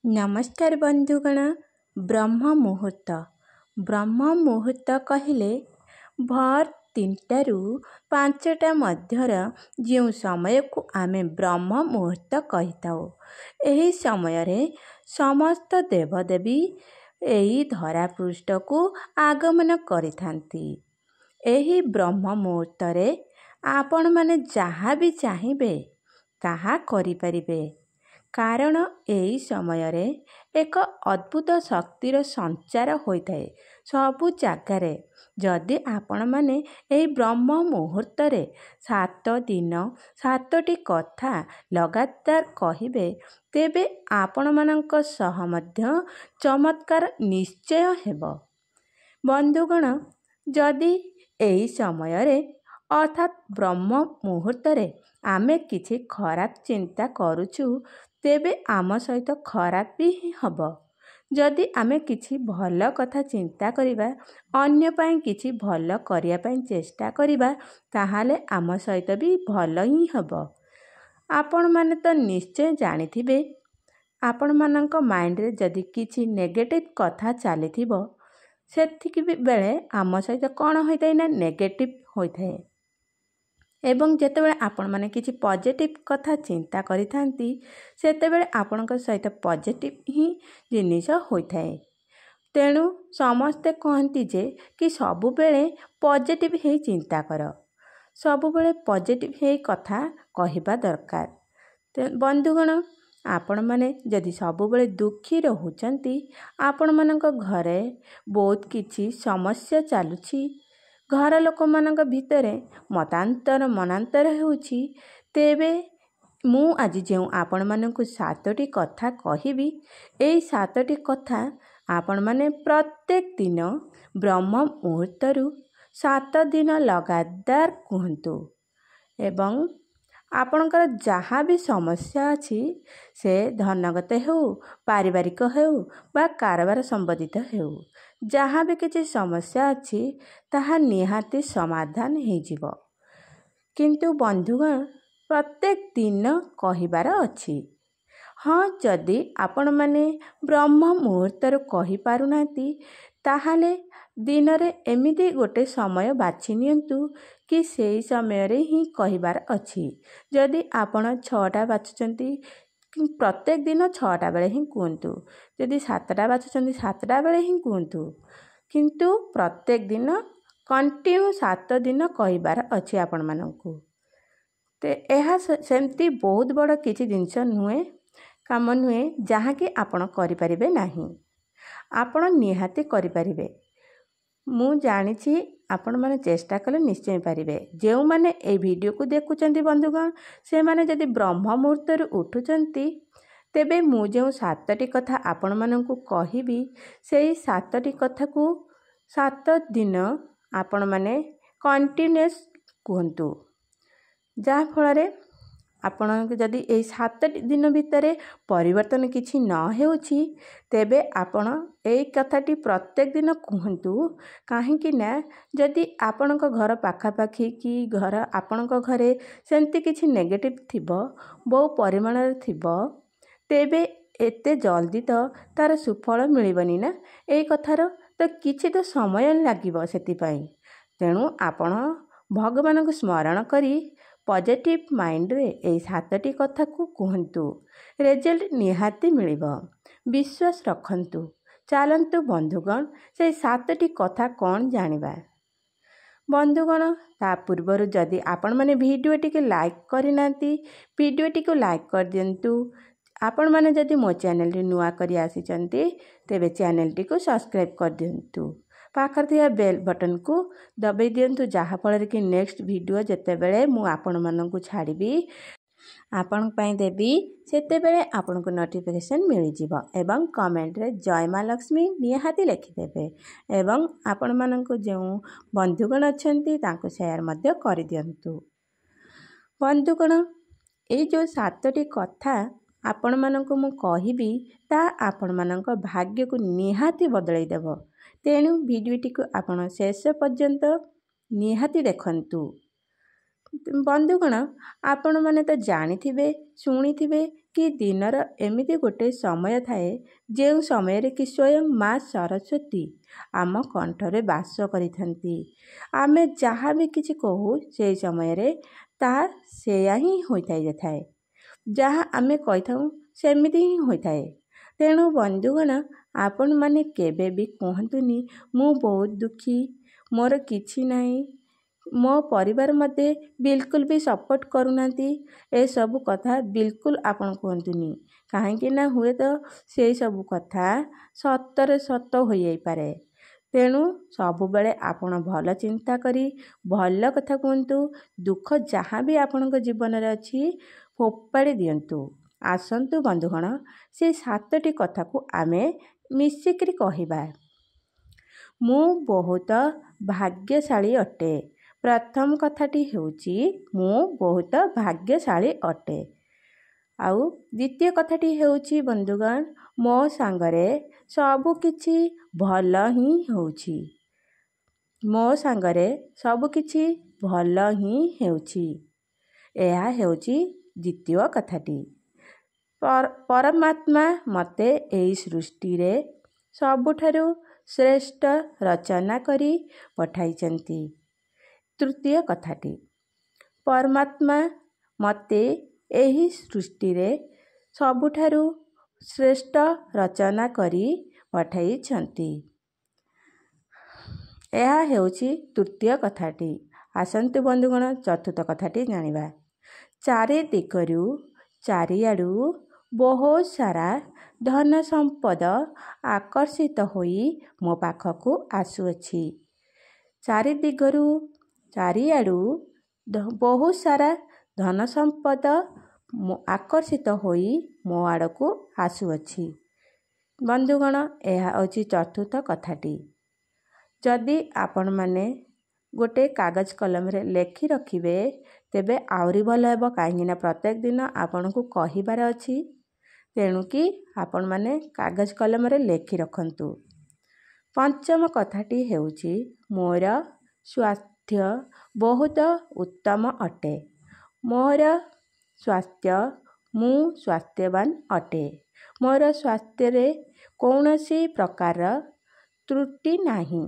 नमस्कार बंधुगण। ब्रह्म मुहूर्त कहले भर 3टा ରୁ 5ଟା ମଧ୍ୟର ଯେଉଁ ସମୟକୁ ଆମେ ବ୍ରହ୍ମ ମୁହୂର୍ତ୍ତ କହିଥାଉ। ଏହି ସମୟରେ ସମସ୍ତ ଦେବଦେବୀ ଏହି ଧରାପୃଷ୍ଠକୁ ଆଗମନ କରିଥାନ୍ତି। ଏହି ବ୍ରହ୍ମ ମୁହୂର୍ତ୍ତରେ ଆପଣମାନେ ଯାହା ବି ଚାହିଁବେ ତାହା କରିପାରିବେ, କାରଣ ଏହି ସମୟରେ ଏକ ଅଦ୍ଭୁତ ଶକ୍ତିର ସଞ୍ଚାର ହୋଇଥାଏ ସବୁ ଜାଗାରେ। ଯଦି ଆପଣମାନେ ଏହି ବ୍ରହ୍ମ ମୁହୂର୍ତ୍ତରେ 7 ଦିନ 7ଟି କଥା ଲଗାତାର କହିବେ, ତେବେ ଆପଣମାନଙ୍କ ସହ ମଧ୍ୟ ଚମତ୍କାର ନିଶ୍ଚୟ ହେବ। ବନ୍ଧୁଗଣ, ଯଦି ଏହି ସମୟରେ ଅର୍ଥାତ୍ ବ୍ରହ୍ମ ମୁହୂର୍ତ୍ତରେ ଆମେ କିଛି ଖରାପ ଚିନ୍ତା କରୁଛୁ, ତେବେ ଆମ ସହିତ ଖରାପ ବି ହେବ। ଯଦି ଆମେ କିଛି ଭଲ କଥା ଚିନ୍ତା କରିବା, ଅନ୍ୟ ପାଇଁ କିଛି ଭଲ କରିବା ପାଇଁ ଚେଷ୍ଟା କରିବା, ତାହେଲେ ଆମ ସହିତ ବି ଭଲ ହିଁ ହେବ। ଆପଣମାନେ ତ ନିଶ୍ଚୟ ଜାଣିଥିବେ, ଆପଣମାନଙ୍କ ମାଇଣ୍ଡରେ ଯଦି କିଛି ନେଗେଟିଭ୍ କଥା ଚାଲିଥିବ, ସେତିକି ବେଳେ ଆମ ସହିତ କ'ଣ ହୋଇଥାଏ ନା ନେଗେଟିଭ୍ ହୋଇଥାଏ। ଏବଂ ଯେତେବେଳେ ଆପଣମାନେ କିଛି ପଜିଟିଭ୍ କଥା ଚିନ୍ତା କରିଥାନ୍ତି, ସେତେବେଳେ ଆପଣଙ୍କ ସହିତ ପଜିଟିଭ୍ ହିଁ ଜିନିଷ ହୋଇଥାଏ। ତେଣୁ ସମସ୍ତେ କହନ୍ତି ଯେ କି ସବୁବେଳେ ପଜିଟିଭ୍ ହେଇ ଚିନ୍ତା କର, ସବୁବେଳେ ପଜିଟିଭ୍ ହେଇ କଥା କହିବା ଦରକାର। ବନ୍ଧୁଗଣ, ଆପଣମାନେ ଯଦି ସବୁବେଳେ ଦୁଃଖୀ ରହୁଛନ୍ତି, ଆପଣମାନଙ୍କ ଘରେ ବହୁତ କିଛି ସମସ୍ୟା ଚାଲୁଛି, ଘର ଲୋକମାନଙ୍କ ଭିତରେ ମନାନ୍ତର ହେଉଛି, ତେବେ ମୁଁ ଆଜି ଯେଉଁ ଆପଣମାନଙ୍କୁ 7ଟି କଥା କହିବି, ଏହି 7ଟି କଥା ଆପଣମାନେ ପ୍ରତ୍ୟେକ ଦିନ ବ୍ରହ୍ମ ମୁହୂର୍ତ୍ତରୁ 7 ଦିନ ଲଗାତାର କୁହନ୍ତୁ। ଏବଂ ଆପଣଙ୍କର ଯାହା ବି ସମସ୍ୟା ଅଛି, ସେ ଧନଗତ ହେଉ, ପାରିବାରିକ ହେଉ ବା କାରବାର ସମ୍ବନ୍ଧିତ ହେଉ, ଯାହା ବି କିଛି ସମସ୍ୟା ଅଛି ତାହା ନିହାତି ସମାଧାନ ହେଇଯିବ। କିନ୍ତୁ ବନ୍ଧୁଗଣ, ପ୍ରତ୍ୟେକ ଦିନ କହିବାର ଅଛି। ହଁ, ଯଦି ଆପଣମାନେ ବ୍ରହ୍ମ ମୁହୂର୍ତ୍ତରୁ କହିପାରୁନାହାନ୍ତି, ତାହେଲେ ଦିନରେ ଏମିତି ଗୋଟେ ସମୟ ବାଛି ନିଅନ୍ତୁ କି ସେହି ସମୟରେ ହିଁ କହିବାର ଅଛି। ଯଦି ଆପଣ 6ଟା ବାଛୁଛନ୍ତି, ପ୍ରତ୍ୟେକ ଦିନ 6ଟା ବେଳେ ହିଁ କୁହନ୍ତୁ। ଯଦି 7ଟା ବାଛୁଛନ୍ତି, 7ଟା ବେଳେ ହିଁ କୁହନ୍ତୁ। କିନ୍ତୁ ପ୍ରତ୍ୟେକ ଦିନ କଣ୍ଟିନ୍ୟୁ 7 ଦିନ କହିବାର ଅଛି ଆପଣମାନଙ୍କୁ। ଏହା ସେମିତି ବହୁତ ବଡ଼ କିଛି ଜିନିଷ ନୁହେଁ, କାମ ନୁହେଁ, ଯାହାକି ଆପଣ କରିପାରିବେ ନାହିଁ। ଆପଣ ନିହାତି କରିପାରିବେ। ମୁଁ ଜାଣିଛି ଆପଣମାନେ ଚେଷ୍ଟା କଲେ ନିଶ୍ଚୟ ପାରିବେ। ଯେଉଁମାନେ ଏହି ଭିଡ଼ିଓକୁ ଦେଖୁଛନ୍ତି ବନ୍ଧୁଗଣ, ସେମାନେ ଯଦି ବ୍ରହ୍ମ ମୁହୂର୍ତ୍ତରୁ ଉଠୁଛନ୍ତି, ତେବେ ମୁଁ ଯେଉଁ 7ଟି କଥା ଆପଣମାନଙ୍କୁ କହିବି, ସେହି 7ଟି କଥାକୁ 7 ଦିନ ଆପଣମାନେ କଣ୍ଟିନ୍ୟୁଅସ୍ କୁହନ୍ତୁ। ଯାହାଫଳରେ ଆପଣଙ୍କୁ ଯଦି ଏହି 7 ଦିନ ଭିତରେ ପରିବର୍ତ୍ତନ କିଛି ନ ହେଉଛି, ତେବେ ଆପଣ ଏହି କଥାଟି ପ୍ରତ୍ୟେକ ଦିନ କୁହନ୍ତୁ। କାହିଁକି ନା ଯଦି ଆପଣଙ୍କ ଘର ପାଖାପାଖି କି ଆପଣଙ୍କ ଘରେ ସେମିତି କିଛି ନେଗେଟିଭ୍ ଥିବ, ବହୁ ପରିମାଣରେ ଥିବ, ତେବେ ଏତେ ଜଲ୍ଦି ତ ତା'ର ସୁଫଳ ମିଳିବନି ନା। ଏହି କଥାର ତ କିଛି ତ ସମୟ ଲାଗିବ। ସେଥିପାଇଁ ତେଣୁ ଆପଣ ଭଗବାନଙ୍କୁ ସ୍ମରଣ କରି ପଜିଟିଭ୍ ମାଇଣ୍ଡରେ ଏହି 7ଟି କଥାକୁ କୁହନ୍ତୁ। ରେଜଲ୍ଟ ନିହାତି ମିଳିବ, ବିଶ୍ୱାସ ରଖନ୍ତୁ। ଚାଲନ୍ତୁ ବନ୍ଧୁଗଣ, ସେହି 7ଟି କଥା କ'ଣ ଜାଣିବା। ବନ୍ଧୁଗଣ, ତା ପୂର୍ବରୁ ଯଦି ଆପଣମାନେ ଭିଡ଼ିଓଟିକୁ ଲାଇକ୍ କରିନାହାନ୍ତି, ଭିଡ଼ିଓଟିକୁ ଲାଇକ୍ କରିଦିଅନ୍ତୁ। ଆପଣମାନେ ଯଦି ମୋ ଚ୍ୟାନେଲଟି ନୂଆ କରି ଆସିଛନ୍ତି, ତେବେ ଚ୍ୟାନେଲଟିକୁ ସବସ୍କ୍ରାଇବ୍ କରିଦିଅନ୍ତୁ। ପାଖରେ ଥିବା ବେଲ୍ ବଟନ୍କୁ ଦବାଇ ଦିଅନ୍ତୁ, ଯାହାଫଳରେ କି ନେକ୍ସଟ ଭିଡ଼ିଓ ଯେତେବେଳେ ମୁଁ ଆପଣମାନଙ୍କୁ ଛାଡ଼ିବି, ଆପଣଙ୍କ ପାଇଁ ଦେବି, ସେତେବେଳେ ଆପଣଙ୍କୁ ନୋଟିଫିକେସନ୍ ମିଳିଯିବ। ଏବଂ କମେଣ୍ଟରେ ଜୟ ମା ଲକ୍ଷ୍ମୀ ନିହାତି ଲେଖିଦେବେ। ଏବଂ ଆପଣମାନଙ୍କୁ ଯେଉଁ ବନ୍ଧୁଗଣ ଅଛନ୍ତି ତାଙ୍କୁ ସେୟାର ମଧ୍ୟ କରିଦିଅନ୍ତୁ। ବନ୍ଧୁଗଣ, ଏଇ ଯେଉଁ 7ଟି କଥା ଆପଣମାନଙ୍କୁ ମୁଁ କହିବି, ତାହା ଆପଣମାନଙ୍କ ଭାଗ୍ୟକୁ ନିହାତି ବଦଳାଇ ଦେବ। ତେଣୁ ଭିଡ଼ିଓଟିକୁ ଆପଣ ଶେଷ ପର୍ଯ୍ୟନ୍ତ ନିହାତି ଦେଖନ୍ତୁ। ବନ୍ଧୁଗଣ, ଆପଣମାନେ ତ ଜାଣିଥିବେ, ଶୁଣିଥିବେ କି ଦିନର ଏମିତି ଗୋଟେ ସମୟ ଥାଏ ଯେଉଁ ସମୟରେ କି ସ୍ୱୟଂ ମା ସରସ୍ୱତୀ ଆମ କଣ୍ଠରେ ବାସ କରିଥାନ୍ତି। ଆମେ ଯାହା ବି କିଛି କହୁ ସେହି ସମୟରେ ତାହା ସେୟା ହିଁ ହୋଇଥାଏ। ଯାହା ଆମେ କହିଥାଉ ସେମିତି ହିଁ ହୋଇଥାଏ। ତେଣୁ ବନ୍ଧୁଗଣ, ଆପଣମାନେ କେବେ ବି କୁହନ୍ତୁନି ମୁଁ ବହୁତ ଦୁଃଖୀ, ମୋର କିଛି ନାହିଁ, ମୋ ପରିବାର ମୋତେ ବିଲକୁଲ ବି ସପୋର୍ଟ କରୁନାହାନ୍ତି। ଏସବୁ କଥା ବିଲକୁଲ ଆପଣ କୁହନ୍ତୁନି। କାହିଁକି ନା ହୁଏତ ସେଇ ସବୁ କଥା ସତରେ ସତ ହୋଇଯାଇପାରେ। ତେଣୁ ସବୁବେଳେ ଆପଣ ଭଲ ଚିନ୍ତା କରି ଭଲ କଥା କୁହନ୍ତୁ। ଦୁଃଖ ଯାହା ବି ଆପଣଙ୍କ ଜୀବନରେ ଅଛି ଫୋପାଡ଼ି ଦିଅନ୍ତୁ। ଆସନ୍ତୁ ବନ୍ଧୁଗଣ, ସେ 7ଟି କଥାକୁ ଆମେ ମିଶିକିରି କହିବା। ମୁଁ ବହୁତ ଭାଗ୍ୟଶାଳୀ ଅଟେ। ପ୍ରଥମ କଥାଟି ହେଉଛି ମୁଁ ବହୁତ ଭାଗ୍ୟଶାଳୀ ଅଟେ। ଆଉ ଦ୍ୱିତୀୟ କଥାଟି ହେଉଛି ବନ୍ଧୁଗଣ, ମୋ ସାଙ୍ଗରେ ସବୁକିଛି ଭଲ ହିଁ ହେଉଛି। ମୋ ସାଙ୍ଗରେ ସବୁକିଛି ଭଲ ହିଁ ହେଉଛି। ଏହା ହେଉଛି ଦ୍ୱିତୀୟ କଥାଟି। ପରମାତ୍ମା ମୋତେ ଏହି ସୃଷ୍ଟିରେ ସବୁଠାରୁ ଶ୍ରେଷ୍ଠ ରଚନା କରି ପଠାଇଛନ୍ତି। ତୃତୀୟ କଥାଟି, ପରମାତ୍ମା ମୋତେ ଏହି ସୃଷ୍ଟିରେ ସବୁଠାରୁ ଶ୍ରେଷ୍ଠ ରଚନା କରି ପଠାଇଛନ୍ତି। ଏହା ହେଉଛି ତୃତୀୟ କଥାଟି। ଆସନ୍ତୁ ବନ୍ଧୁଗଣ, ଚତୁର୍ଥ କଥାଟି ଜାଣିବା। ଚାରିଦିଗରୁ ଚାରିଆଡ଼ୁ ବହୁତ ସାରା ଧନ ସମ୍ପଦ ଆକର୍ଷିତ ହୋଇ ମୋ ପାଖକୁ ଆସୁଅଛି। ଚାରିଦିଗରୁ ଚାରିଆଡ଼ୁ ବହୁତ ସାରା ଧନ ସମ୍ପଦ ଆକର୍ଷିତ ହୋଇ ମୋ ଆଡ଼କୁ ଆସୁଅଛି। ବନ୍ଧୁଗଣ, ଏହା ହେଉଛି ଚତୁର୍ଥ କଥାଟି। ଯଦି ଆପଣମାନେ ଗୋଟେ କାଗଜ କଲମରେ ଲେଖି ରଖିବେ ତେବେ ଆହୁରି ଭଲ ହେବ। କାହିଁକିନା ପ୍ରତ୍ୟେକ ଦିନ ଆପଣଙ୍କୁ କହିବାର ଅଛି। ତେଣୁକି ଆପଣମାନେ କାଗଜ କଲମରେ ଲେଖି ରଖନ୍ତୁ। ପଞ୍ଚମ କଥାଟି ହେଉଛି ମୋର ସ୍ୱାସ୍ଥ୍ୟ ବହୁତ ଉତ୍ତମ ଅଟେ। ମୋର ସ୍ୱାସ୍ଥ୍ୟ, ମୁଁ ସ୍ୱାସ୍ଥ୍ୟବାନ ଅଟେ। ମୋର ସ୍ୱାସ୍ଥ୍ୟରେ କୌଣସି ପ୍ରକାର ତ୍ରୁଟି ନାହିଁ।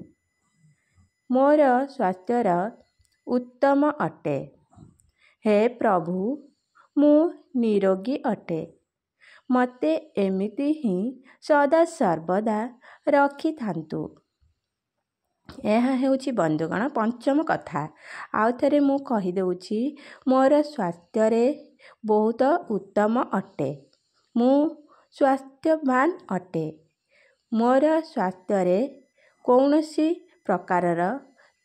ମୋର ସ୍ୱାସ୍ଥ୍ୟର ଉତ୍ତମ ଅଟେ। ହେ ପ୍ରଭୁ, ମୁଁ ନିରୋଗୀ ଅଟେ। ମୋତେ ଏମିତି ହିଁ ସଦାସର୍ବଦା ରଖିଥାନ୍ତୁ। ଏହା ହେଉଛି ବନ୍ଧୁଗଣ ପଞ୍ଚମ କଥା। ଆଉ ଥରେ ମୁଁ କହିଦେଉଛି, ମୋର ସ୍ୱାସ୍ଥ୍ୟରେ ବହୁତ ଉତ୍ତମ ଅଟେ। ମୁଁ ସ୍ୱାସ୍ଥ୍ୟବାନ ଅଟେ। ମୋର ସ୍ୱାସ୍ଥ୍ୟରେ କୌଣସି ପ୍ରକାରର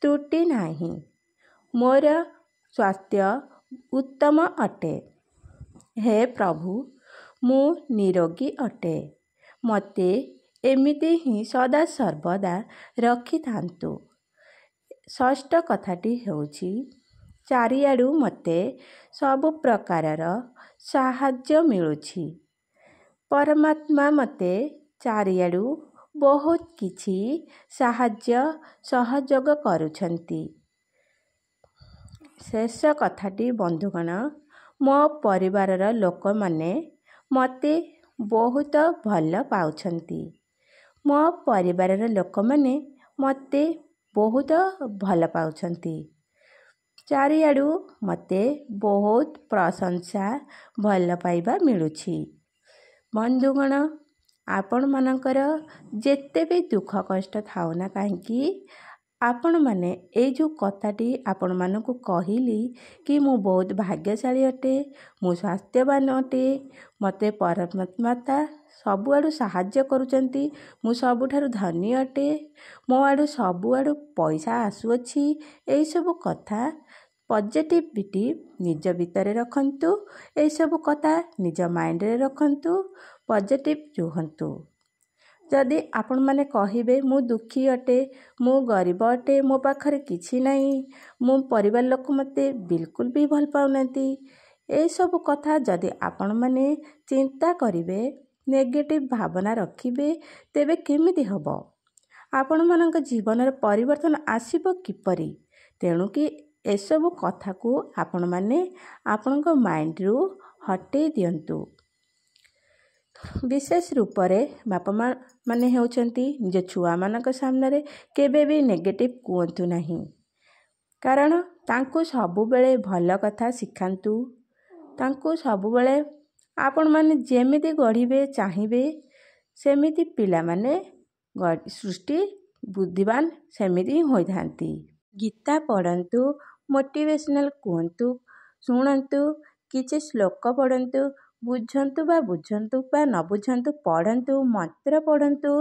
ତ୍ରୁଟି ନାହିଁ। ମୋର ସ୍ୱାସ୍ଥ୍ୟ ଉତ୍ତମ ଅଟେ। ହେ ପ୍ରଭୁ, ମୁଁ ନିରୋଗୀ ଅଟେ। ମୋତେ ଏମିତି ହିଁ ସଦାସର୍ବଦା ରଖିଥାନ୍ତୁ। ଷଷ୍ଠ କଥାଟି ହେଉଛି ଚାରିଆଡ଼ୁ ମୋତେ ସବୁ ପ୍ରକାରର ସାହାଯ୍ୟ ମିଳୁଛି। ପରମାତ୍ମା ମୋତେ ଚାରିଆଡ଼ୁ ବହୁତ କିଛି ସାହାଯ୍ୟ ସହଯୋଗ କରୁଛନ୍ତି। ଶେଷ କଥାଟି ବନ୍ଧୁଗଣ, ମୋ ପରିବାରର ଲୋକମାନେ ମୋତେ ବହୁତ ଭଲ ପାଉଛନ୍ତି। ମୋ ପରିବାରର ଲୋକମାନେ ମୋତେ ବହୁତ ଭଲ ପାଉଛନ୍ତି। ଚାରିଆଡ଼ୁ ମୋତେ ବହୁତ ପ୍ରଶଂସା, ଭଲ ପାଇବା ମିଳୁଛି। ବନ୍ଧୁଗଣ, ଆପଣମାନଙ୍କର ଯେତେ ବି ଦୁଃଖ କଷ୍ଟ ଥାଉ ନା କାହିଁକି, ଆପଣମାନେ ଏଇ ଯେଉଁ କଥାଟି ଆପଣମାନଙ୍କୁ କହିଲି କି ମୁଁ ବହୁତ ଭାଗ୍ୟଶାଳୀ ଅଟେ, ମୁଁ ସ୍ୱାସ୍ଥ୍ୟବାନ ଅଟେ, ମୋତେ ପରମାତ୍ମା ସବୁଆଡ଼ୁ ସାହାଯ୍ୟ କରୁଛନ୍ତି, ମୁଁ ସବୁଠାରୁ ଧନୀ ଅଟେ, ମୋ ଆଡ଼ୁ ସବୁଆଡ଼ୁ ପଇସା ଆସୁଅଛି। ଏହିସବୁ କଥା ପଜିଟିଭିଟି ନିଜ ଭିତରେ ରଖନ୍ତୁ। ଏହିସବୁ କଥା ନିଜ ମାଇଣ୍ଡରେ ରଖନ୍ତୁ। ପଜିଟିଭ ରୁହନ୍ତୁ। ଯଦି ଆପଣମାନେ କହିବେ ମୁଁ ଦୁଃଖୀ ଅଟେ, ମୁଁ ଗରିବ ଅଟେ, ମୋ ପାଖରେ କିଛି ନାହିଁ, ମୋ ପରିବାର ଲୋକ ମୋତେ ବିଲକୁଲ ବି ଭଲ ପାଉନାହାନ୍ତି, ଏସବୁ କଥା ଯଦି ଆପଣମାନେ ଚିନ୍ତା କରିବେ, ନେଗେଟିଭ ଭାବନା ରଖିବେ, ତେବେ କେମିତି ହେବ? ଆପଣମାନଙ୍କ ଜୀବନରେ ପରିବର୍ତ୍ତନ ଆସିବ କିପରି? ତେଣୁକି ଏସବୁ କଥାକୁ ଆପଣମାନେ ଆପଣଙ୍କ ମାଇଣ୍ଡରୁ ହଟେଇ ଦିଅନ୍ତୁ। ବିଶେଷ ରୂପରେ ବାପା ମା ମାନେ ହେଉଛନ୍ତି ନିଜ ଛୁଆମାନଙ୍କ ସାମ୍ନାରେ କେବେ ବି ନେଗେଟିଭ୍ କୁହନ୍ତୁ ନାହିଁ। କାରଣ ତାଙ୍କୁ ସବୁବେଳେ ଭଲ କଥା ଶିଖାନ୍ତୁ। ତାଙ୍କୁ ସବୁବେଳେ ଆପଣମାନେ ଯେମିତି ଗଢ଼ିବେ ଚାହିଁବେ ସେମିତି ପିଲାମାନେ ସୃଷ୍ଟି ବୁଦ୍ଧିମାନ ସେମିତି ହିଁ ହୋଇଥାନ୍ତି। ଗୀତା ପଢ଼ନ୍ତୁ, ମୋଟିଭେସନାଲ୍ କୁହନ୍ତୁ, ଶୁଣନ୍ତୁ, କିଛି ଶ୍ଲୋକ ପଢ଼ନ୍ତୁ, ବୁଝନ୍ତୁ ବା ନ ବୁଝନ୍ତୁ ପଢ଼ନ୍ତୁ, ମନ୍ତ୍ର ପଢ଼ନ୍ତୁ,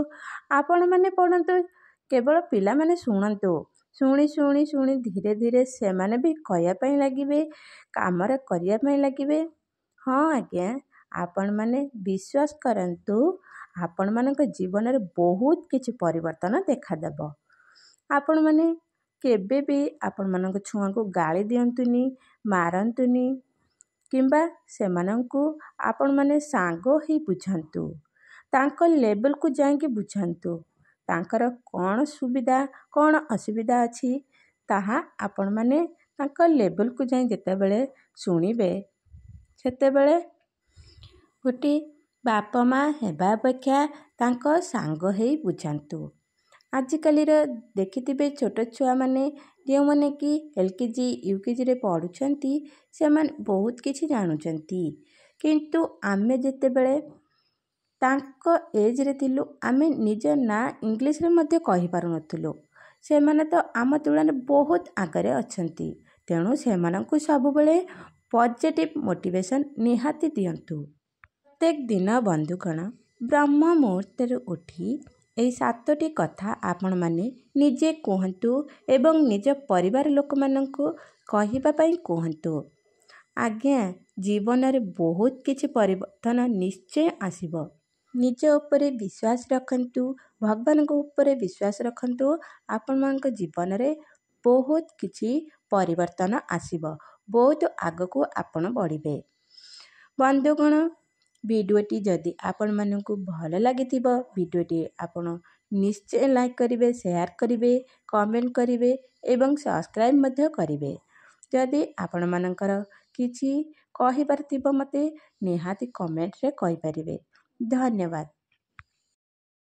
ଆପଣମାନେ ପଢ଼ନ୍ତୁ। କେବଳ ପିଲାମାନେ ଶୁଣନ୍ତୁ। ଶୁଣି ଧୀରେ ଧୀରେ ସେମାନେ ବି କହିବା ପାଇଁ ଲାଗିବେ, କାମରେ କରିବା ପାଇଁ ଲାଗିବେ। ହଁ ଆଜ୍ଞା, ଆପଣମାନେ ବିଶ୍ୱାସ କରନ୍ତୁ, ଆପଣମାନଙ୍କ ଜୀବନରେ ବହୁତ କିଛି ପରିବର୍ତ୍ତନ ଦେଖାଦେବ। ଆପଣମାନେ କେବେ ବି ଆପଣମାନଙ୍କ ଛୁଆଙ୍କୁ ଗାଳି ଦିଅନ୍ତୁନି, ମାରନ୍ତୁନି କିମ୍ବା ସେମାନଙ୍କୁ ଆପଣମାନେ ସାଙ୍ଗ ହୋଇ ବୁଝାନ୍ତୁ। ତାଙ୍କ ଲେବଲକୁ ଯାଇକି ବୁଝାନ୍ତୁ। ତାଙ୍କର କ'ଣ ସୁବିଧା କ'ଣ ଅସୁବିଧା ଅଛି ତାହା ଆପଣମାନେ ତାଙ୍କ ଲେବଲକୁ ଯାଇ ଯେତେବେଳେ ଶୁଣିବେ ସେତେବେଳେ ଗୋଟିଏ ବାପା ମା ହେବା ଅପେକ୍ଷା ତାଙ୍କ ସାଙ୍ଗ ହେଇ ବୁଝାନ୍ତୁ। ଆଜିକାଲିର ଦେଖିଥିବେ ଛୋଟ ଛୁଆମାନେ ଯେଉଁମାନେ କି LKG UKGରେ ପଢ଼ୁଛନ୍ତି ସେମାନେ ବହୁତ କିଛି ଜାଣୁଛନ୍ତି। କିନ୍ତୁ ଆମେ ଯେତେବେଳେ ତାଙ୍କ ଏଜ୍ରେ ଥିଲୁ ଆମେ ନିଜ ନାଁ ଇଂଲିଶରେ ମଧ୍ୟ କହିପାରୁନଥିଲୁ। ସେମାନେ ତ ଆମ ତୁଳନାରେ ବହୁତ ଆଗରେ ଅଛନ୍ତି। ତେଣୁ ସେମାନଙ୍କୁ ସବୁବେଳେ ପଜିଟିଭ୍ ମୋଟିଭେସନ୍ ନିହାତି ଦିଅନ୍ତୁ। ପ୍ରତ୍ୟେକ ଦିନ ବନ୍ଧୁଗଣ ବ୍ରହ୍ମ ମୁହୂର୍ତ୍ତରୁ ଉଠି ଏହି 7ଟି କଥା ଆପଣମାନେ ନିଜେ କୁହନ୍ତୁ ଏବଂ ନିଜ ପରିବାର ଲୋକମାନଙ୍କୁ କହିବା ପାଇଁ କୁହନ୍ତୁ। ଆଜ୍ଞା, ଜୀବନରେ ବହୁତ କିଛି ପରିବର୍ତ୍ତନ ନିଶ୍ଚୟ ଆସିବ। ନିଜ ଉପରେ ବିଶ୍ୱାସ ରଖନ୍ତୁ, ଭଗବାନଙ୍କ ଉପରେ ବିଶ୍ୱାସ ରଖନ୍ତୁ। ଆପଣମାନଙ୍କ ଜୀବନରେ ବହୁତ କିଛି ପରିବର୍ତ୍ତନ ଆସିବ। ବହୁତ ଆଗକୁ ଆପଣ ବଢ଼ିବେ। ବନ୍ଧୁଗଣ, ଭିଡ଼ିଓଟି ଯଦି ଆପଣମାନଙ୍କୁ ଭଲ ଲାଗିଥିବ ଭିଡ଼ିଓଟି ଆପଣ ନିଶ୍ଚୟ ଲାଇକ୍ କରିବେ, ସେୟାର କରିବେ, କମେଣ୍ଟ କରିବେ ଏବଂ ସବସ୍କ୍ରାଇବ୍ ମଧ୍ୟ କରିବେ। ଯଦି ଆପଣମାନଙ୍କର କିଛି କହିବାର ଥିବ ମୋତେ ନିହାତି କମେଣ୍ଟରେ କହିପାରିବେ। ଧନ୍ୟବାଦ।